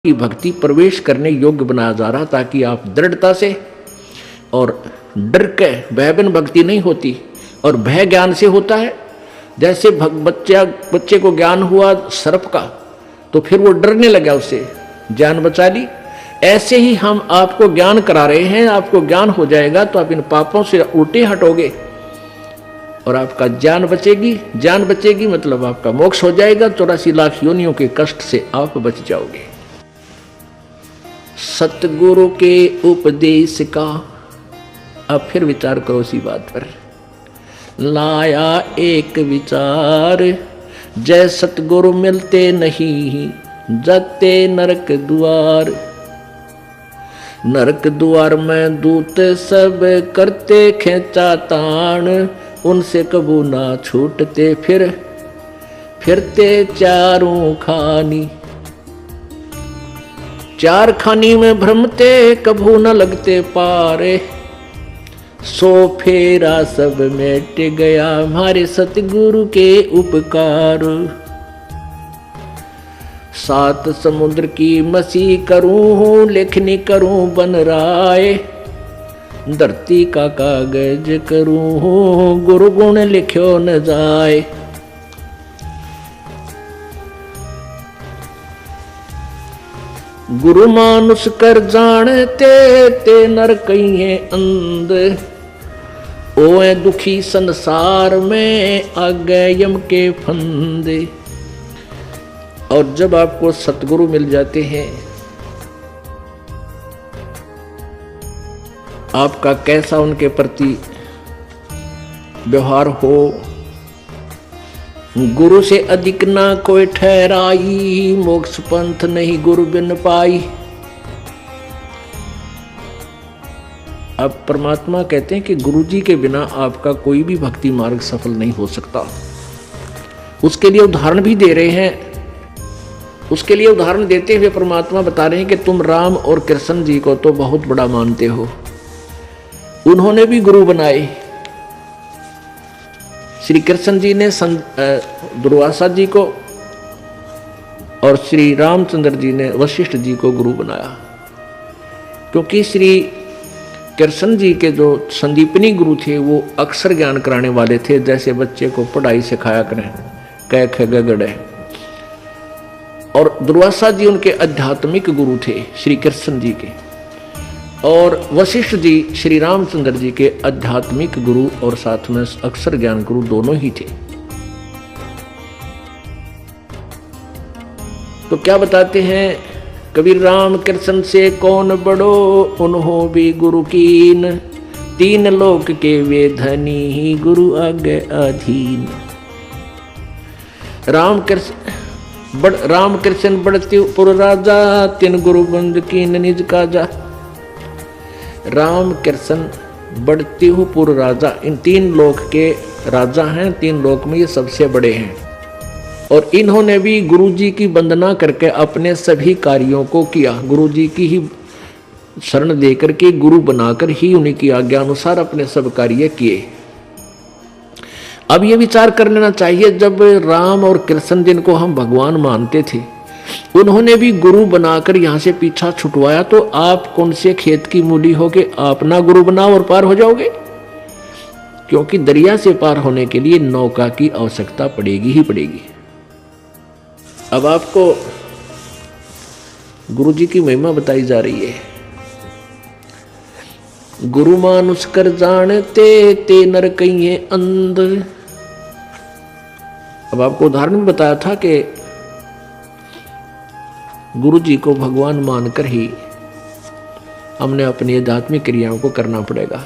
की भक्ति प्रवेश करने योग्य बनाया जा रहा, ताकि आप दृढ़ता से और डर के, भयबिन भक्ति नहीं होती और भय ज्ञान से होता है। जैसे बच्चे को ज्ञान हुआ सर्प का तो फिर वो डरने लगा, उससे जान बचा ली। ऐसे ही हम आपको ज्ञान करा रहे हैं, आपको ज्ञान हो जाएगा तो आप इन पापों से उल्टे हटोगे और आपका जान बचेगी। जान बचेगी मतलब आपका मोक्ष हो जाएगा, 84 लाख योनियों के कष्ट से आप बच जाओगे। सतगुरु के उपदेश का अब फिर विचार करो इसी बात पर। लाया एक विचार, जय सतगुरु मिलते नहीं, जाते नरक द्वार। नरक द्वार में दूत सब करते खेचा तान, उनसे कबू ना छूटते फिरते चारों खानी। चार खानी में भ्रमते कभू न लगते पारे, सो फेरा सब मिट गया हमारे सतगुरु के उपकार। सात समुद्र की मसी करूं, लेखनी करूं बन राय, धरती का कागज करूं, गुरु गुण लिखो न जाए। गुरु मानुष कर जानते ते नर कहिए अंध, ओए दुखी संसार में आगे यम के फंदे। और जब आपको सतगुरु मिल जाते हैं, आपका कैसा उनके प्रति व्यवहार हो, गुरु से अधिक ना कोई ठहराई, मोक्ष पंथ नहीं गुरु बिन पाई। अब परमात्मा कहते हैं कि गुरु जी के बिना आपका कोई भी भक्ति मार्ग सफल नहीं हो सकता। उसके लिए उदाहरण भी दे रहे हैं। उसके लिए उदाहरण देते हुए परमात्मा बता रहे हैं कि तुम राम और कृष्ण जी को तो बहुत बड़ा मानते हो, उन्होंने भी गुरु बनाए। श्री कृष्ण जी ने दुर्वासा जी को और श्री रामचंद्र जी ने वशिष्ठ जी को गुरु बनाया, क्योंकि श्री कृष्ण जी के जो संदीपनी गुरु थे वो अक्षर ज्ञान कराने वाले थे, जैसे बच्चे को पढ़ाई सिखाया करें, क ख ग घ ङ। और दुर्वासा जी उनके आध्यात्मिक गुरु थे श्री कृष्ण जी के, और वशिष्ठ जी श्री रामचंद्र जी के आध्यात्मिक गुरु और साथ में अक्षर ज्ञान गुरु दोनों ही थे। तो क्या बताते हैं कबीर, राम कृष्ण से कौन बड़ो, उन्हों भी गुरु कीन, तीन लोक के वे धनी, गुरु आगे अधीन। राम कृष्ण बढ़ती पुर राजा, तीन गुरु बंद कीन निज काजा। राम कृष्ण बढ़ती हूँ पुर राजा, इन तीन लोक के राजा हैं, तीन लोक में ये सबसे बड़े हैं। और इन्होंने भी गुरु जी की वंदना करके अपने सभी कार्यों को किया, गुरु जी की ही शरण देकर के गुरु बनाकर ही उन्हीं की आज्ञा अनुसार अपने सब कार्य किए। अब ये विचार कर लेना चाहिए, जब राम और कृष्ण जिनको हम भगवान मानते थे, उन्होंने भी गुरु बनाकर यहाँ से पीछा छुटवाया, तो आप कौन से खेत की मूली हो के आप ना गुरु बनाओ और पार हो जाओगे? क्योंकि दरिया से पार होने के लिए नौका की आवश्यकता पड़ेगी ही पड़ेगी। अब आपको गुरु जी की महिमा बताई जा रही है। गुरु मानुष कर जानते ते नर कहिए अंध। अब आपको उदाहरण में बताया था कि गुरु जी को भगवान मानकर ही हमने अपनी आध्यात्मिक क्रियाओं को करना पड़ेगा।